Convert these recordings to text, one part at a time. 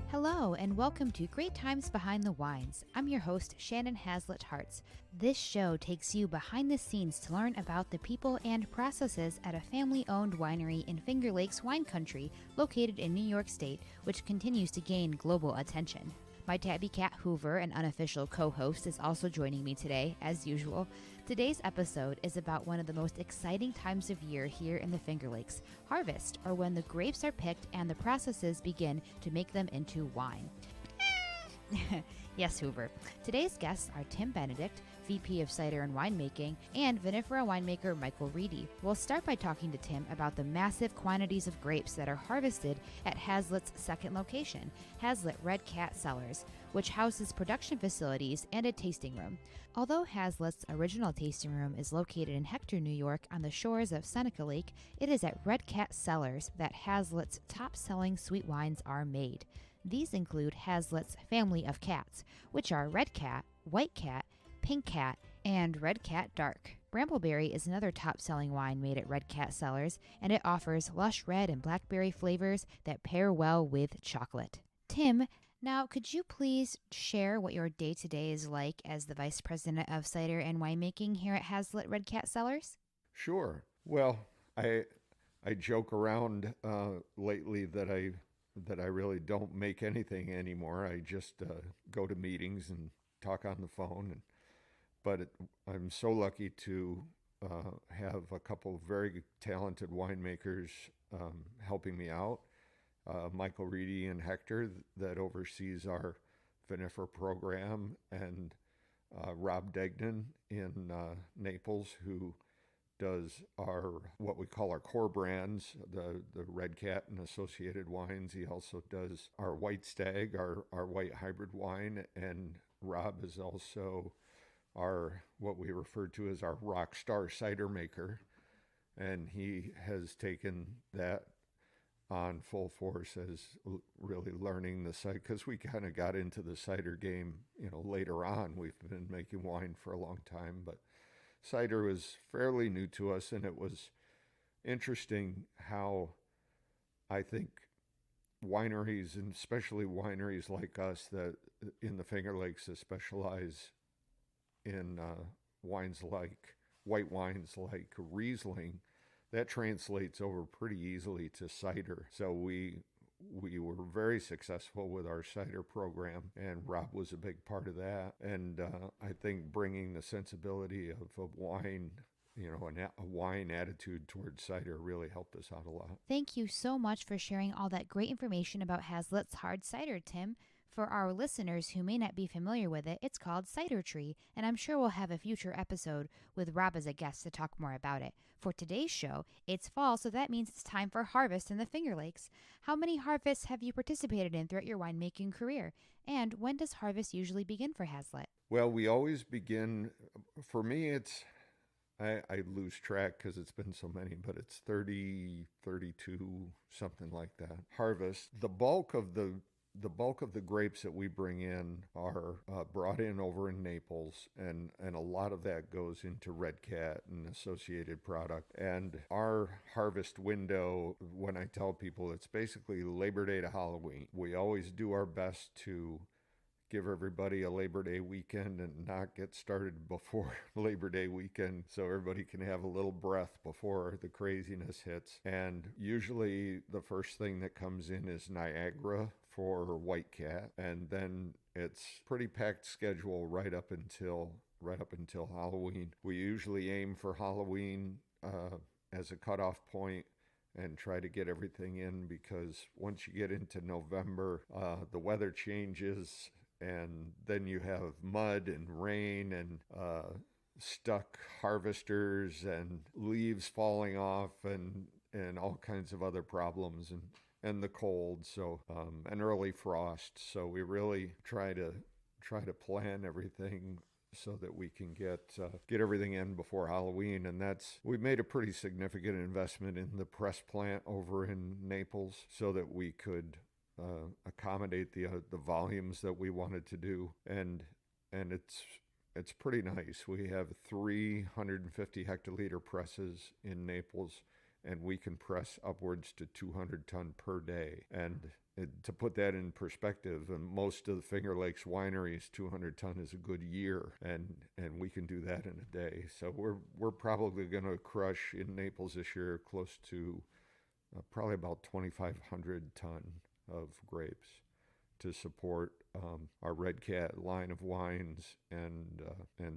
Hello, and welcome to Great Times Behind the Wines. I'm your host, Shannon Hazlitt Hartz. This show takes you behind the scenes to learn about the people and processes at a family-owned winery in Finger Lakes wine country located in New York State, which continues to gain global attention. My tabby cat Hoover, an unofficial co-host, is also joining me today, as usual. Today's episode is about one of the most exciting times of year here in the Finger Lakes, harvest, or when the grapes are picked and the processes begin to make them into wine. Yes, Hoover. Today's guests are Tim Benedict, VP of Cider and Winemaking, and Vinifera Winemaker Michael Reidy. We'll start by talking to Tim about the massive quantities of grapes that are harvested at Hazlitt's second location, Hazlitt Red Cat Cellars, which houses production facilities and a tasting room. Although Hazlitt's original tasting room is located in Hector, New York, on the shores of Seneca Lake, it is at Red Cat Cellars that Hazlitt's top-selling sweet wines are made. These include Hazlitt's family of cats, which are Red Cat, White Cat, Pink Cat, and Red Cat Dark. Brambleberry is another top-selling wine made at Red Cat Cellars, and it offers lush red and blackberry flavors that pair well with chocolate. Tim, now could you please share what your day-to-day is like as the Vice President of Cider and Winemaking here at Hazlitt Red Cat Cellars? Sure. Well, I joke around lately that I really don't make anything anymore. I just go to meetings and talk on the phone. But I'm so lucky to have a couple of very talented winemakers helping me out. Michael Reidy and Hector, that oversees our Viniferal program, and Rob Degnan in Naples, who does what we call our core brands, the Red Cat and associated wines. He also does our White Stag, our white hybrid wine, and Rob is also our what we refer to as our rock star cider maker, and he has taken that on full force as really learning the cider, because we kind of got into the cider game, later on. We've been making wine for a long time, but cider was fairly new to us, and it was interesting how I think wineries, and especially wineries like us that in the Finger Lakes that specialize in wines like white wines like Riesling, that translates over pretty easily to cider. So we were very successful with our cider program, and Rob was a big part of that. And I think bringing the sensibility of a wine, a wine attitude towards cider really helped us out a lot. Thank you so much for sharing all that great information about Hazlitt's hard cider, Tim. For our listeners who may not be familiar with it, it's called Cider Tree, and I'm sure we'll have a future episode with Rob as a guest to talk more about it. For today's show, it's fall, so that means it's time for harvest in the Finger Lakes. How many harvests have you participated in throughout your winemaking career? And when does harvest usually begin for Hazlitt? Well, we always begin, for me, I lose track because it's been so many, but it's 30, 32, something like that. Harvest. The bulk of the grapes that we bring in are brought in over in Naples, and a lot of that goes into Red Cat and associated product. And our harvest window, when I tell people, it's basically Labor Day to Halloween. We always do our best to give everybody a Labor Day weekend and not get started before Labor Day weekend, so everybody can have a little breath before the craziness hits. And usually the first thing that comes in is Niagara for White Cat, and then it's pretty packed schedule right up until Halloween. We usually aim for Halloween as a cutoff point and try to get everything in, because once you get into November, the weather changes, and then you have mud and rain and stuck harvesters and leaves falling off and all kinds of other problems, and the cold, so and early frost. So we really try to plan everything so that we can get everything in before Halloween. And we made a pretty significant investment in the press plant over in Naples so that we could accommodate the volumes that we wanted to do, and it's pretty nice. We have 350 hectoliter presses in Naples, and we can press upwards to 200 ton per day. And to put that in perspective, most of the Finger Lakes wineries, 200 ton is a good year, and we can do that in a day. So we're probably going to crush in Naples this year close to probably about 2,500 ton of grapes to support our Red Cat line of wines and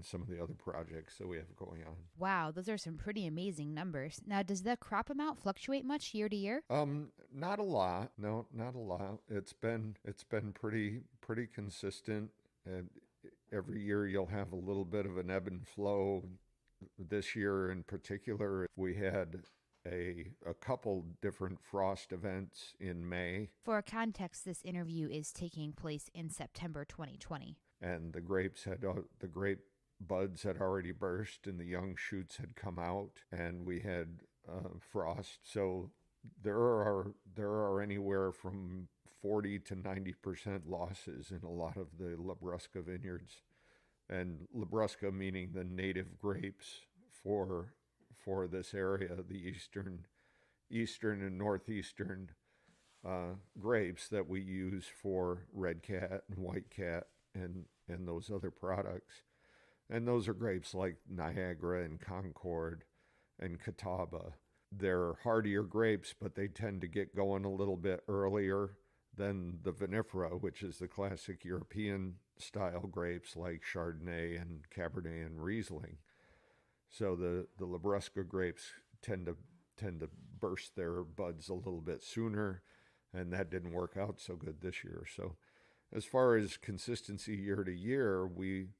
some of the other projects that we have going on. Wow, those are some pretty amazing numbers. Now, does the crop amount fluctuate much year to year? Not a lot. No, not a lot. It's been pretty consistent. And every year you'll have a little bit of an ebb and flow. This year in particular, we had a couple different frost events in May. For context, this interview is taking place in September 2020. And the grape buds had already burst and the young shoots had come out, and we had frost. So there are anywhere from 40 to 90% losses in a lot of the Labrusca vineyards. And Labrusca meaning the native grapes for this area, the eastern and northeastern grapes that we use for Red Cat and White Cat and those other products. And those are grapes like Niagara and Concord and Catawba. They're hardier grapes, but they tend to get going a little bit earlier than the Vinifera, which is the classic European style grapes like Chardonnay and Cabernet and Riesling. So the Labrusca grapes tend to burst their buds a little bit sooner, and that didn't work out so good this year. So as far as consistency year to year, we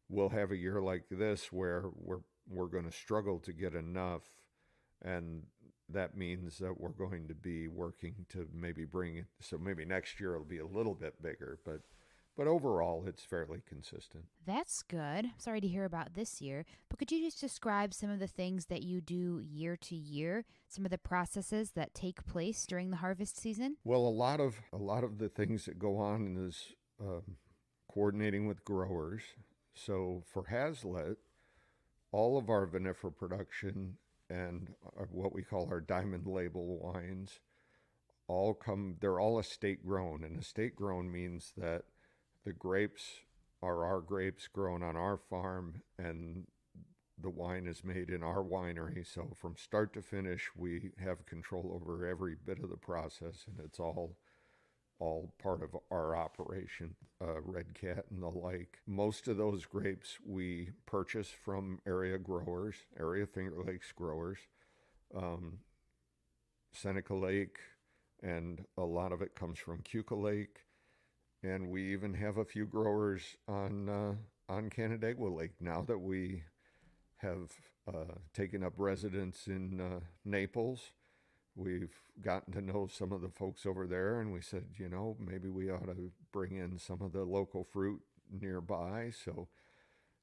will have a year like this where we're going to struggle to get enough, and that means that we're going to be working to maybe bring it. So maybe next year it'll be a little bit bigger, but overall, it's fairly consistent. That's good. Sorry to hear about this year, but could you just describe some of the things that you do year to year, some of the processes that take place during the harvest season? Well, a lot of the things that go on is coordinating with growers. So for Hazlitt, all of our Vinifera production and what we call our diamond label wines they're all estate grown, and estate grown means that the grapes are our grapes grown on our farm, and the wine is made in our winery. So from start to finish, we have control over every bit of the process, and it's all part of our operation, Red Cat and the like. Most of those grapes we purchase from area Finger Lakes growers, Seneca Lake, and a lot of it comes from Cuca Lake. And we even have a few growers on Canandaigua Lake now that we have taken up residence in Naples. We've gotten to know some of the folks over there, and we said, maybe we ought to bring in some of the local fruit nearby. So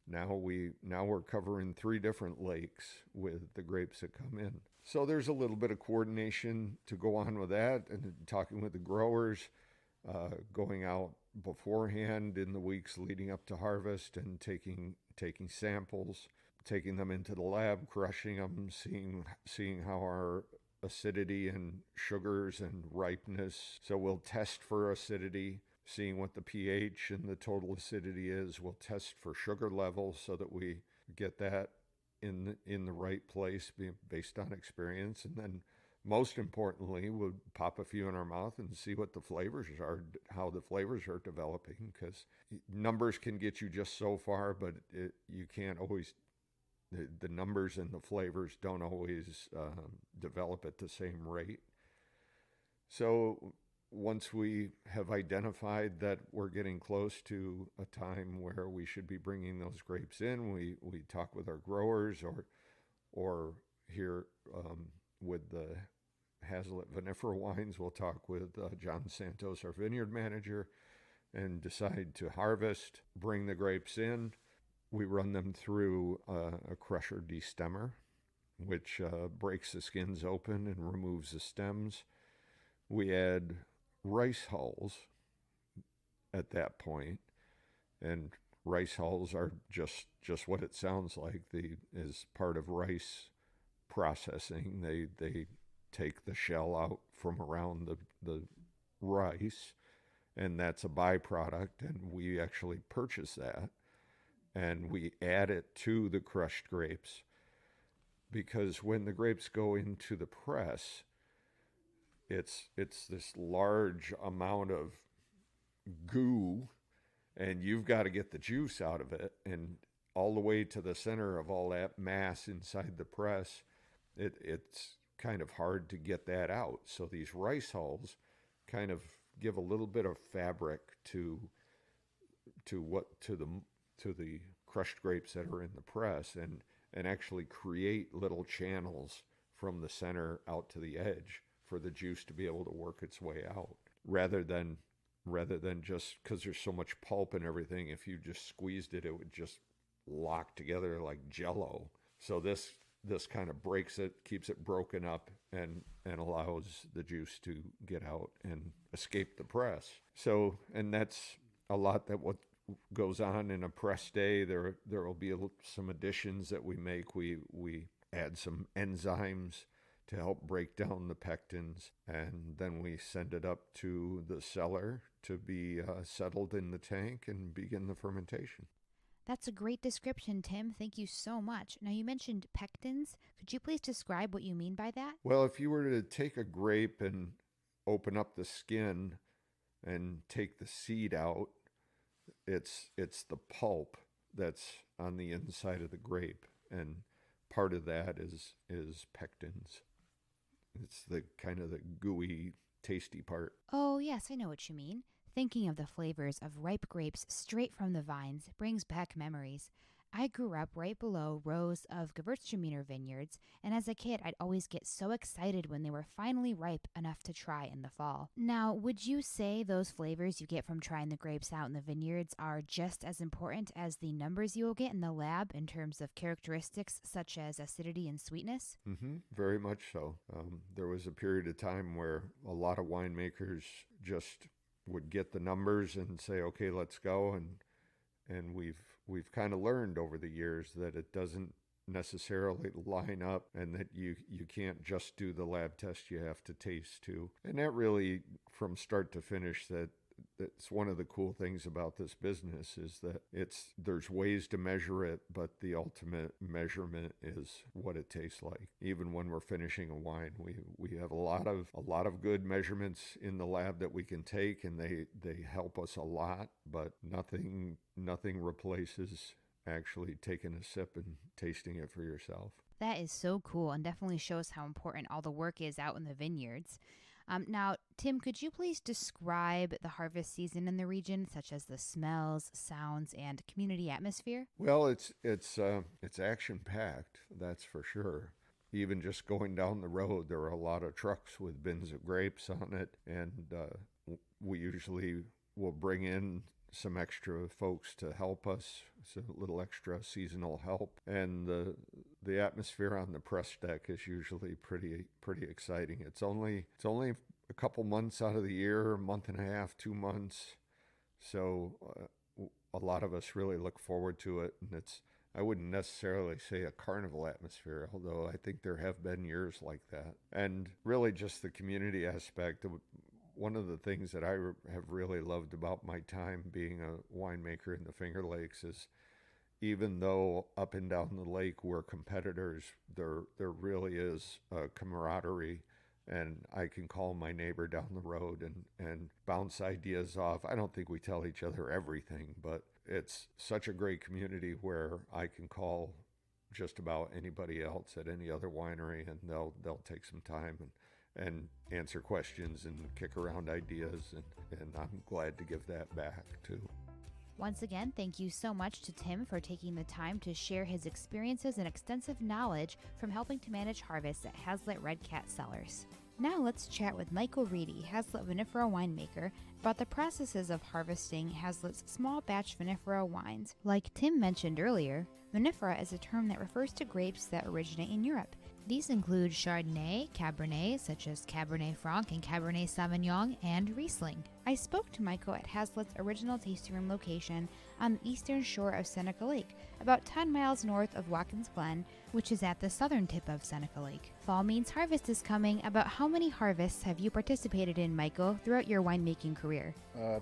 now we're covering 3 different lakes with the grapes that come in. So there's a little bit of coordination to go on with that, and talking with the growers. Going out beforehand in the weeks leading up to harvest and taking samples, taking them into the lab, crushing them, seeing how our acidity and sugars and ripeness. So we'll test for acidity, seeing what the pH and the total acidity is. We'll test for sugar levels so that we get that in the right place based on experience, and then most importantly, we'll pop a few in our mouth and see what the flavors are, how the flavors are developing, because numbers can get you just so far, but you can't always, the numbers and the flavors don't always develop at the same rate. So once we have identified that we're getting close to a time where we should be bringing those grapes in, we talk with our growers or here with the Hazlitt Vinifera wines, we'll talk with John Santos, our vineyard manager, and decide to harvest, bring the grapes in. We run them through a crusher destemmer, which breaks the skins open and removes the stems. We add rice hulls at that point, and rice hulls are just what it sounds like. As part of rice processing. They take the shell out from around the rice, and that's a byproduct, and we actually purchase that, and we add it to the crushed grapes, because when the grapes go into the press, it's this large amount of goo, and you've got to get the juice out of it, and all the way to the center of all that mass inside the press, it's kind of hard to get that out. So these rice hulls kind of give a little bit of fabric to the crushed grapes that are in the press, and actually create little channels from the center out to the edge for the juice to be able to work its way out, rather than just, because there's so much pulp and everything, if you just squeezed it, it would just lock together like Jello. So this kind of breaks it, keeps it broken up, and allows the juice to get out and escape the press. So, and that's a lot that what goes on in a press day. There will be some additions that we make. We add some enzymes to help break down the pectins, and then we send it up to the cellar to be settled in the tank and begin the fermentation. That's a great description, Tim. Thank you so much. Now, you mentioned pectins. Could you please describe what you mean by that? Well, if you were to take a grape and open up the skin and take the seed out, it's the pulp that's on the inside of the grape, and part of that is pectins. It's the kind of the gooey, tasty part. Oh, yes, I know what you mean. Thinking of the flavors of ripe grapes straight from the vines brings back memories. I grew up right below rows of Gewürztraminer vineyards, and as a kid, I'd always get so excited when they were finally ripe enough to try in the fall. Now, would you say those flavors you get from trying the grapes out in the vineyards are just as important as the numbers you will get in the lab in terms of characteristics such as acidity and sweetness? Mm-hmm, very much so. There was a period of time where a lot of winemakers just would get the numbers and say, okay, let's go, and we've kind of learned over the years that it doesn't necessarily line up, and that you can't just do the lab test, you have to taste too. And that really, from start to finish, that's one of the cool things about this business, is that there's ways to measure it, but the ultimate measurement is what it tastes like. Even when we're finishing a wine, we have a lot of good measurements in the lab that we can take, and they help us a lot, but nothing replaces actually taking a sip and tasting it for yourself. That is so cool, and definitely shows how important all the work is out in the vineyards. Now, Tim, could you please describe the harvest season in the region, such as the smells, sounds, and community atmosphere? Well, it's action-packed, that's for sure. Even just going down the road, there are a lot of trucks with bins of grapes on it, and we usually will bring in some extra folks to help us, so a little extra seasonal help. And the atmosphere on the press deck is usually pretty exciting. It's only a couple months out of the year, a month and a half, 2 months. So a lot of us really look forward to it, and I wouldn't necessarily say a carnival atmosphere, although I think there have been years like that. And really just the community aspect. One of the things that I have really loved about my time being a winemaker in the Finger Lakes is, even though up and down the lake we're competitors, there really is a camaraderie, and I can call my neighbor down the road and bounce ideas off. I don't think we tell each other everything, but it's such a great community where I can call just about anybody else at any other winery, and they'll take some time and answer questions and kick around ideas, and I'm glad to give that back too. Once again, thank you so much to Tim for taking the time to share his experiences and extensive knowledge from helping to manage harvests at Hazlitt Red Cat Cellars. Now let's chat with Michael Reidy, Hazlitt Vinifera Winemaker, about the processes of harvesting Hazlitt's small batch Vinifera wines. Like Tim mentioned earlier, Vinifera is a term that refers to grapes that originate in Europe. These include Chardonnay, Cabernet, such as Cabernet Franc and Cabernet Sauvignon, and Riesling. I spoke to Michael at Hazlitt's original tasting room location on the eastern shore of Seneca Lake, about 10 miles north of Watkins Glen, which is at the southern tip of Seneca Lake. Fall means harvest is coming. About how many harvests have you participated in, Michael, throughout your winemaking career?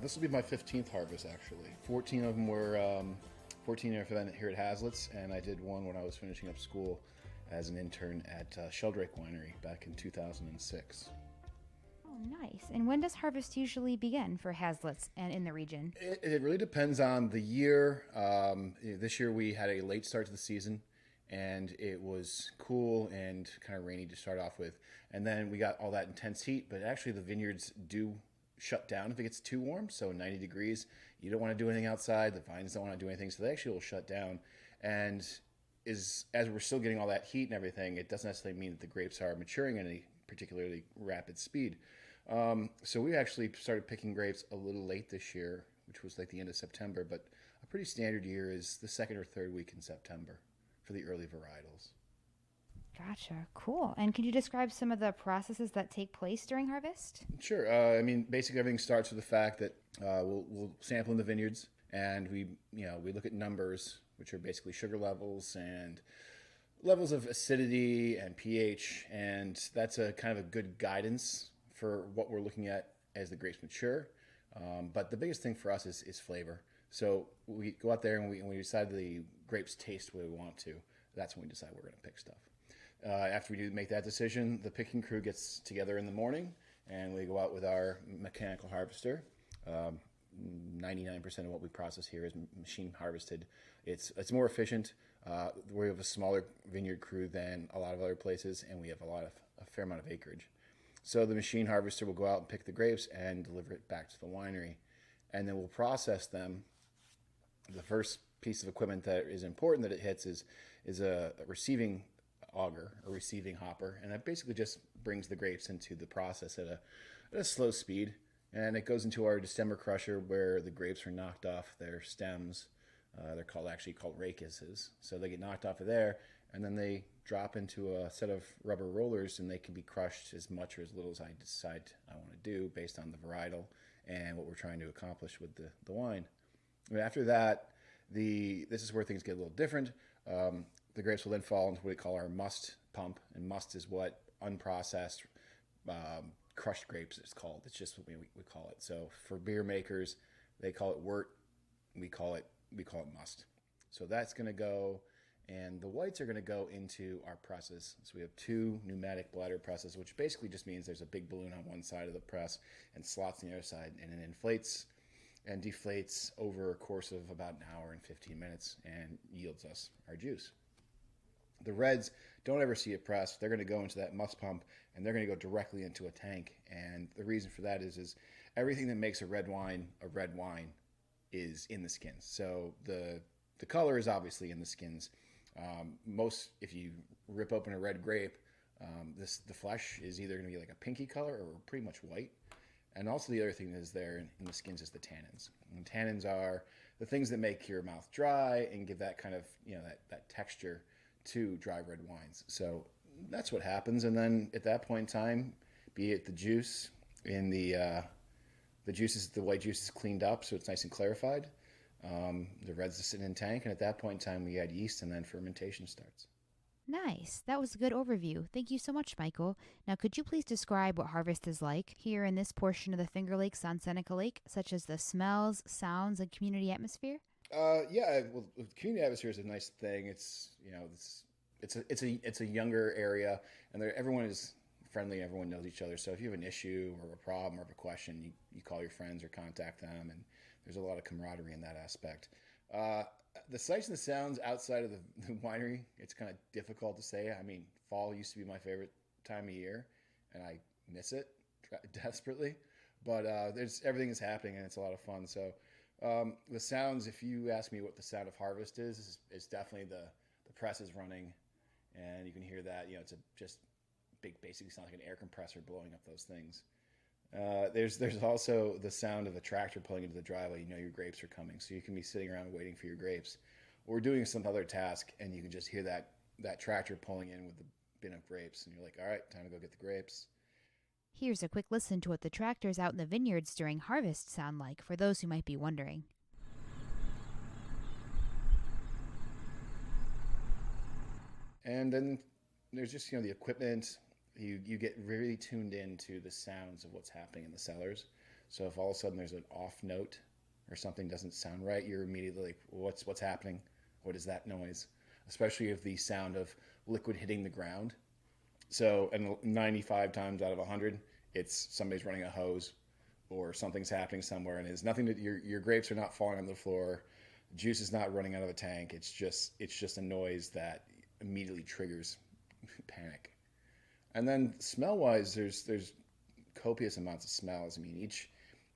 This will be my 15th harvest, actually. 14 of them were 14 here at Hazlitt's, and I did one when I was finishing up school as an intern at Sheldrake Winery back in 2006. Oh, nice. And when does harvest usually begin for Hazlitt's and in the region? It really depends on the year. This year we had a late start to the season, and it was cool and kind of rainy to start off with. And then we got all that intense heat, but actually the vineyards do shut down if it gets too warm. So 90 degrees, you don't want to do anything outside. The vines don't want to do anything, so they actually will shut down. And as we're still getting all that heat and everything, it doesn't necessarily mean that the grapes are maturing at any particularly rapid speed. So we actually started picking grapes a little late this year, which was like the end of September, but a pretty standard year is the second or third week in September for the early varietals. Gotcha. Cool. And can you describe some of the processes that take place during harvest? Sure. Basically everything starts with the fact that we'll sample in the vineyards, and we look at numbers, which are basically sugar levels and levels of acidity and pH, and that's a kind of a good guidance for what we're looking at as the grapes mature. But the biggest thing for us is flavor. So we go out there and we decide the grapes taste the way we want to. That's when we decide we're going to pick stuff. After we do make that decision, the picking crew gets together in the morning, and we go out with our mechanical harvester. 99% of what we process here is machine harvested. It's more efficient. We have a smaller vineyard crew than a lot of other places, and we have a fair amount of acreage. So the machine harvester will go out and pick the grapes and deliver it back to the winery, and then we'll process them. The first piece of equipment that is important that it hits is a receiving auger, a receiving hopper, and that basically just brings the grapes into the process at a slow speed. And it goes into our December crusher where the grapes are knocked off their stems. They're actually called rachises. So they get knocked off of there, and then they drop into a set of rubber rollers, and they can be crushed as much or as little as I decide I want to do based on the varietal and what we're trying to accomplish with the wine. And after that, this is where things get a little different. The grapes will then fall into what we call our must pump, and must is what unprocessed crushed grapes is called. It's just what we call it. So for beer makers, they call it wort. We call it must. So that's going to go, and the whites are going to go into our presses. So we have 2 pneumatic bladder presses, which basically just means there's a big balloon on one side of the press and slots on the other side, and it inflates and deflates over a course of about an hour and 15 minutes and yields us our juice. The reds don't ever see it pressed. They're going to go into that must pump, and they're going to go directly into a tank. And the reason for that is everything that makes a red wine is in the skins. So the color is obviously in the skins. If you rip open a red grape, the flesh is either going to be like a pinky color or pretty much white. And also the other thing that is there in the skins is the tannins. And tannins are the things that make your mouth dry and give that kind of, that texture to dry red wines. So that's what happens. And then at that point in time, be it the juice in the white juice is cleaned up, so it's nice and clarified. The reds are sitting in tank, and at that point in time, we add yeast, and then fermentation starts. Nice. That was a good overview. Thank you so much, Michael. Now, could you please describe what harvest is like here in this portion of the Finger Lakes on Seneca Lake, such as the smells, sounds, and community atmosphere? Well, community atmosphere is a nice thing. It's a younger area, and everyone is friendly. Everyone knows each other. So if you have an issue or a problem or a question, you call your friends or contact them, and there's a lot of camaraderie in that aspect. The sights and the sounds outside of the winery, it's kind of difficult to say. I mean, fall used to be my favorite time of year, and I miss it desperately. But everything is happening, and it's a lot of fun. So the sounds, if you ask me what the sound of harvest is definitely the press is running, and you can hear that. It's just big, basically sounds like an air compressor blowing up those things. There's also the sound of a tractor pulling into the driveway. Your grapes are coming, so you can be sitting around waiting for your grapes, or doing some other task, and you can just hear that tractor pulling in bin of grapes, and you're like, all right, time to go get the grapes. Here's a quick listen to what the tractors out in the vineyards during harvest sound like for those who might be wondering. And then there's just, the equipment. You get really tuned into the sounds of what's happening in the cellars. So if all of a sudden there's an off note or something doesn't sound right, you're immediately like, what's happening? What is that noise? Especially if the sound of liquid hitting the ground. So, and 95 times out of 100, it's somebody's running a hose or something's happening somewhere, and it's nothing that your grapes are not falling on the floor, juice is not running out of a tank. It's just a noise that immediately triggers panic. And then smell-wise, there's copious amounts of smells. I mean,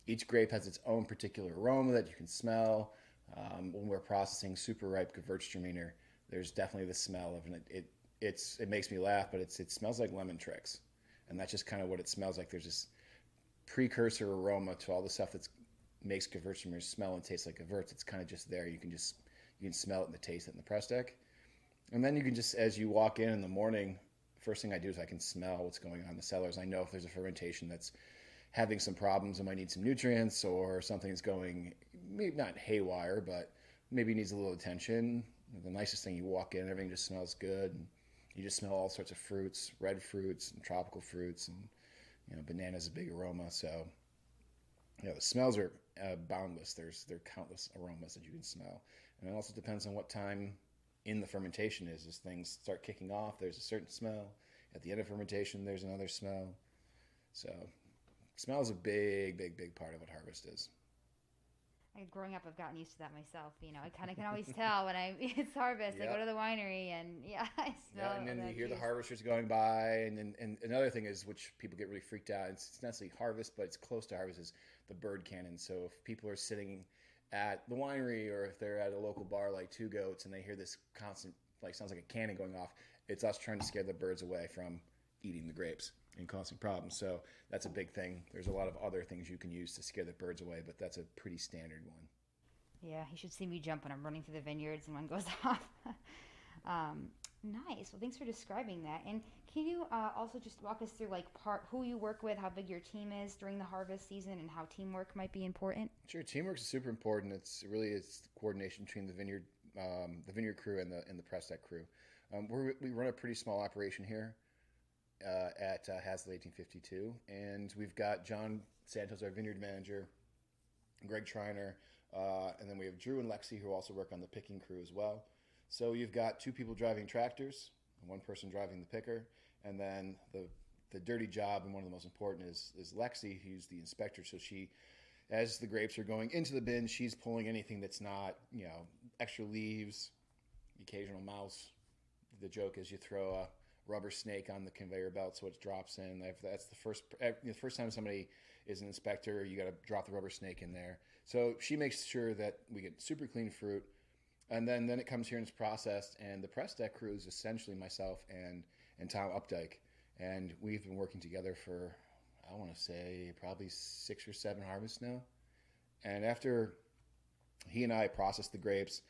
each grape has its own particular aroma that you can smell. When we're processing super ripe Gewürztraminer, there's definitely the smell of it makes me laugh, but it smells like lemon tricks, and that's just kind of what it smells like. There's this precursor aroma to all the stuff that makes Gewürztraminer smell and taste like Gewürz. It's kind of just there. You can smell it and taste it in the press deck, and then you can just, as you walk in the morning, first thing I do is I can smell what's going on in the cellars. I know if there's a fermentation that's having some problems, I might need some nutrients, or something's going maybe not haywire, but maybe needs a little attention. The nicest thing, you walk in, everything just smells good, and you just smell all sorts of fruits, red fruits and tropical fruits, and banana's a big aroma. So the smells are boundless. There are countless aromas that you can smell, and it also depends on what time in the fermentation is. As things start kicking off, there's a certain smell. At the end of fermentation, there's another smell. So smell is a big part of what harvest is. Growing up, I've gotten used to that myself. I kind of can always tell when it's harvest. Yep. I go to the winery and I smell. Yeah, and then you hear the harvesters going by, and another thing is, which people get really freaked out. It's not necessarily harvest, but it's close to harvest, is the bird cannon. So if people are sitting at the winery, or if they're at a local bar like Two Goats, and they hear this constant, sounds like a cannon going off, it's us trying to scare the birds away from eating the grapes and causing problems. So that's a big thing. There's a lot of other things you can use to scare the birds away, but that's a pretty standard one. Yeah, you should see me jump when I'm running through the vineyards and one goes off. Nice. Well, thanks for describing that. And can you also just walk us through who you work with, how big your team is during the harvest season, and how teamwork might be important? Sure, teamwork is super important. It's coordination between the vineyard crew and the press deck crew. We run a pretty small operation here at Hazlitt 1852, and we've got John Santos, our vineyard manager, Greg Triner, and then we have Drew and Lexi, who also work on the picking crew as well. So you've got two people driving tractors and one person driving the picker, and then the dirty job, and one of the most important, is Lexi, who's the inspector. So she, as the grapes are going into the bin, she's pulling anything that's not, extra leaves, occasional mouse. The joke is you throw a rubber snake on the conveyor belt so it drops in. That's the first time somebody is an inspector, you got to drop the rubber snake in there. So she makes sure that we get super clean fruit, and then it comes here and it's processed. And the press deck crew is essentially myself and Tom Updike, and we've been working together for, I want to say, probably 6 or 7 harvests now. And after he and I process the grapes,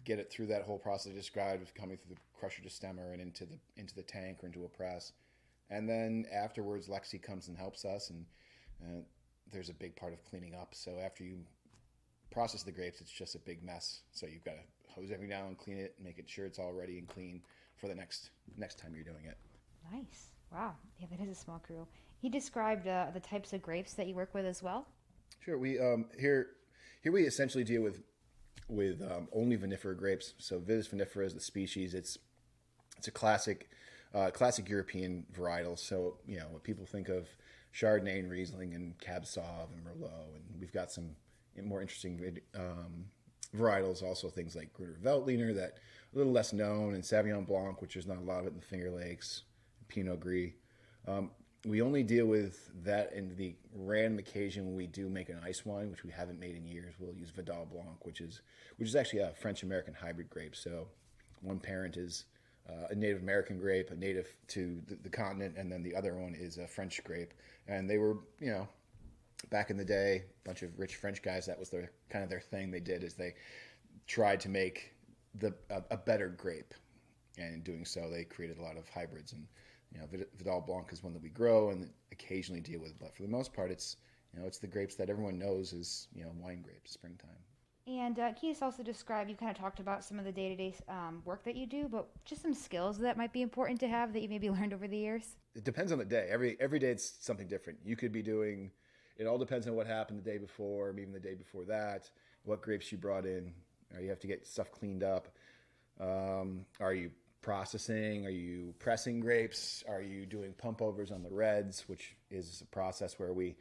get it through that whole process I described, coming through the crusher to stemmer and into the tank or into a press, and then afterwards Lexi comes and helps us, and there's a big part of cleaning up. So after you process the grapes, it's just a big mess. So you've got to hose everything down, clean it, make it sure it's all ready and clean for the next time you're doing it. Nice. Wow. Yeah, that is a small crew. He described the types of grapes that you work with as well. Sure. We here we essentially deal with only vinifera grapes. So Vitis vinifera is the species. It's a classic European varietal. So when people think of Chardonnay and Riesling and Cab Sauv and Merlot, and we've got some more interesting varietals. Also things like Gruner Veltliner that are a little less known, and Sauvignon Blanc, which there's not a lot of it in the Finger Lakes, Pinot Gris. We only deal with that in the random occasion when we do make an ice wine, which we haven't made in years. We'll use Vidal Blanc, which is actually a French-American hybrid grape. So one parent is a Native American grape, a native to the continent, and then the other one is a French grape. And they were, back in the day, a bunch of rich French guys, that was their thing. They did is they tried to make a better grape. And in doing so, they created a lot of hybrids. And Vidal Blanc is one that we grow and occasionally deal with. But for the most part, it's the grapes that everyone knows is wine grapes, springtime. And can you just also describe, you kind of talked about some of the day-to-day work that you do, but just some skills that might be important to have that you maybe learned over the years? It depends on the day. Every day it's something different. You could be doing, it all depends on what happened the day before, maybe the day before that, what grapes you brought in. You have to get stuff cleaned up. Are you processing? Are you pressing grapes? Are you doing pump overs on the reds, which is a process where we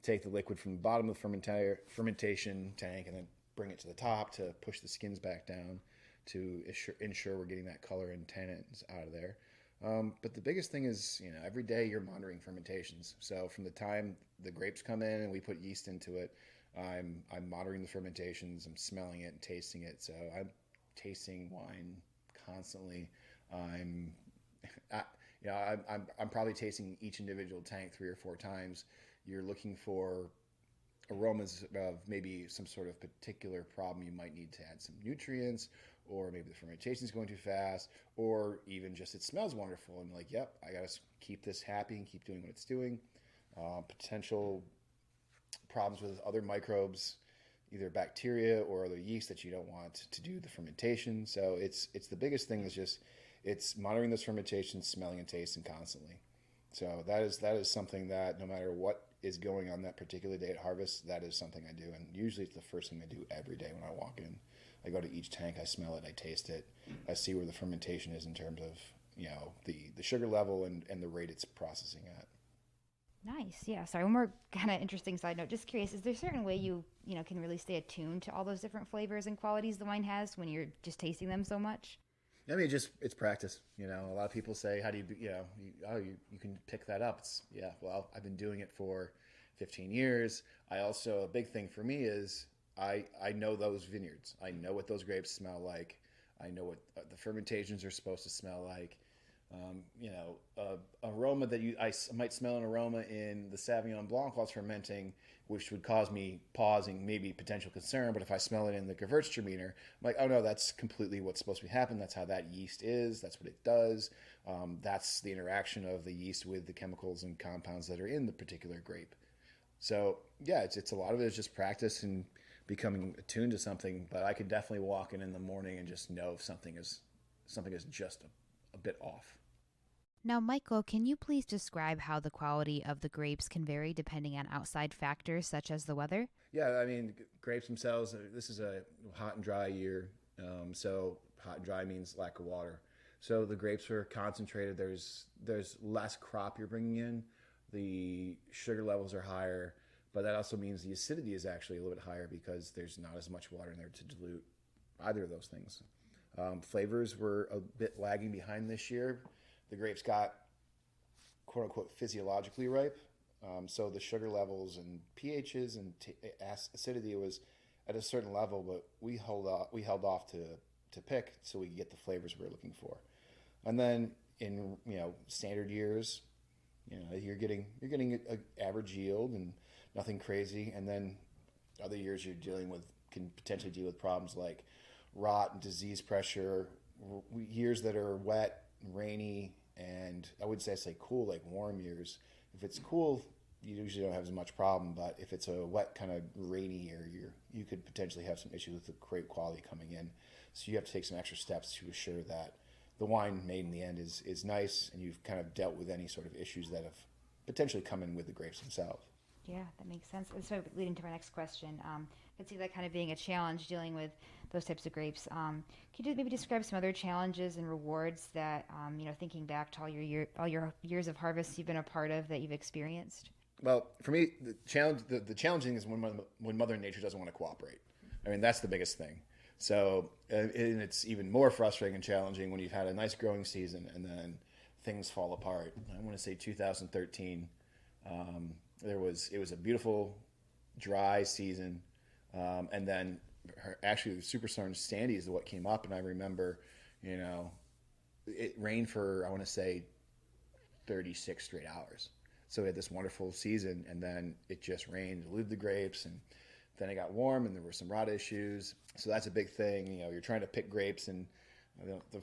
take the liquid from the bottom of the fermentation tank and then bring it to the top to push the skins back down to ensure we're getting that color and tannins out of there. But the biggest thing is, every day you're monitoring fermentations. So from the time the grapes come in and we put yeast into it, I'm monitoring the fermentations. I'm smelling it and tasting it. So I'm tasting wine constantly. I'm probably tasting each individual tank 3 or 4 times. You're looking for aromas of maybe some sort of particular problem. You might need to add some nutrients, or maybe the fermentation is going too fast, or even just it smells wonderful. And like, yep, I got to keep this happy and keep doing what it's doing. Potential problems with other microbes, either bacteria or other yeast that you don't want to do the fermentation. So it's the biggest thing is just it's monitoring those fermentations, smelling and tasting constantly. So that is something that no matter what is going on that particular day at harvest, that is something I do. And usually it's the first thing I do every day when I walk in. I go to each tank, I smell it, I taste it, I see where the fermentation is in terms of, the sugar level and the rate it's processing at. Nice. Yeah. Sorry. One more kind of interesting side note. Just curious, is there a certain way you can really stay attuned to all those different flavors and qualities the wine has when you're just tasting them so much? I mean, it's practice. A lot of people say, how do you can pick that up? Well, I've been doing it for 15 years. A big thing for me is I know those vineyards. I know what those grapes smell like. I know what the fermentations are supposed to smell like. Aroma that I might smell an aroma in the Sauvignon Blanc while it's fermenting, which would cause me pausing, maybe potential concern. But if I smell it in the Gewürztraminer, I'm like, oh no, that's completely what's supposed to happen. That's how that yeast is. That's what it does. That's the interaction of the yeast with the chemicals and compounds that are in the particular grape. So yeah, it's a lot of it is just practice and becoming attuned to something. But I could definitely walk in the morning and just know if something is just a bit off. Now, Michael, can you please describe how the quality of the grapes can vary depending on outside factors such as the weather? Yeah, I mean, grapes themselves, this is a hot and dry year. So hot and dry means lack of water. So the grapes are concentrated. There's less crop you're bringing in. The sugar levels are higher, but that also means the acidity is actually a little bit higher because there's not as much water in there to dilute either of those things. Flavors were a bit lagging behind this year. The grapes got, quote unquote, physiologically ripe. So the sugar levels and pHs and acidity was at a certain level, but we held off to pick so we could get the flavors we were looking for. And then in standard years, you're getting an average yield and nothing crazy. And then other years can potentially deal with problems like rot and disease pressure. Years that are wet, rainy, and I would say cool, like warm years. If it's cool, you usually don't have as much problem, but if it's a wet kind of rainy year, you could potentially have some issues with the grape quality coming in. So you have to take some extra steps to assure that the wine made in the end is nice, and you've kind of dealt with any sort of issues that have potentially come in with the grapes themselves. Yeah, that makes sense. And so leading to my next question, I could see that kind of being a challenge dealing with those types of grapes. Can you maybe describe some other challenges and rewards that, thinking back to all your years of harvest you've been a part of that you've experienced? Well, for me, the challenging is when Mother Nature doesn't want to cooperate. I mean, that's the biggest thing. So, and it's even more frustrating and challenging when you've had a nice growing season and then things fall apart. I want to say 2013. It was a beautiful, dry season, and then actually the Superstorm Sandy is what came up, and I remember, it rained for, I want to say, 36 straight hours. So we had this wonderful season, and then it just rained, diluted the grapes, and then it got warm, and there were some rot issues. So that's a big thing. You're trying to pick grapes, and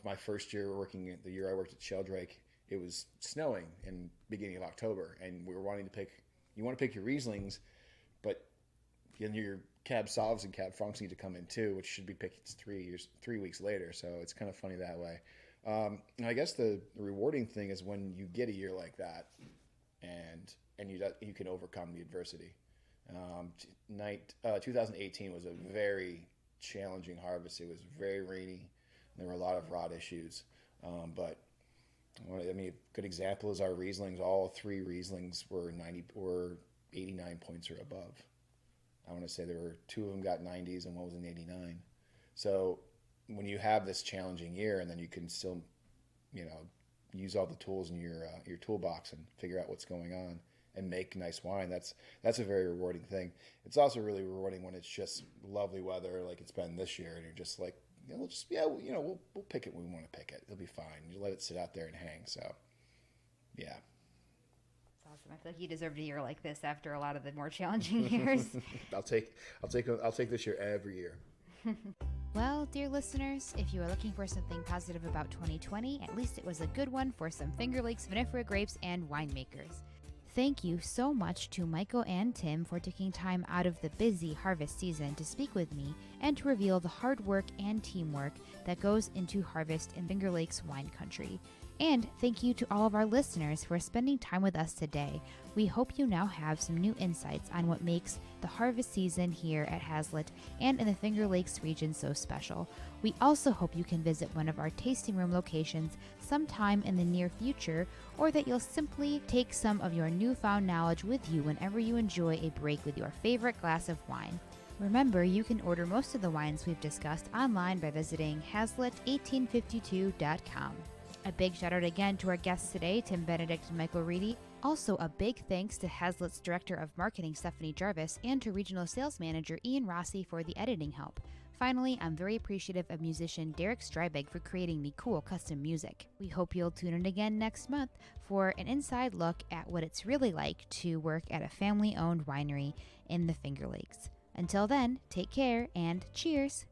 My first year working, the year I worked at Sheldrake, it was snowing in beginning of October, and we were wanting to pick. You want to pick your Rieslings, but your Cab Sauves and Cab Francs need to come in too, which should be picked 3 weeks later. So it's kind of funny that way. And I guess the rewarding thing is when you get a year like that, and you can overcome the adversity. 2018 was a very challenging harvest. It was very rainy. There were a lot of rot issues, but I mean, a good example is our Rieslings. All 3 Rieslings were 89 points or above. I want to say there were 2 of them got 90s and one was an 89. So when you have this challenging year, and then you can still, use all the tools in your toolbox and figure out what's going on and make nice wine, that's a very rewarding thing. It's also really rewarding when it's just lovely weather like it's been this year, and you're just like, we'll pick it when we want to pick it. It'll be fine. You let it sit out there and hang. So, yeah. That's awesome. I feel like you deserved a year like this after a lot of the more challenging years. I'll take this year every year. Well, dear listeners, if you are looking for something positive about 2020, at least it was a good one for some Finger Lakes vinifera grapes and winemakers. Thank you so much to Michael and Tim for taking time out of the busy harvest season to speak with me and to reveal the hard work and teamwork that goes into harvest in Finger Lakes wine country. And thank you to all of our listeners for spending time with us today. We hope you now have some new insights on what makes the harvest season here at Hazlitt and in the Finger Lakes region so special. We also hope you can visit one of our tasting room locations sometime in the near future, or that you'll simply take some of your newfound knowledge with you whenever you enjoy a break with your favorite glass of wine. Remember, you can order most of the wines we've discussed online by visiting Hazlitt1852.com. A big shout out again to our guests today, Tim Benedict and Michael Reidy. Also, a big thanks to Hazlitt's Director of Marketing, Stephanie Jarvis, and to Regional Sales Manager Ian Rossi for the editing help. Finally, I'm very appreciative of musician Derek Strybeg for creating the cool custom music. We hope you'll tune in again next month for an inside look at what it's really like to work at a family-owned winery in the Finger Lakes. Until then, take care and cheers!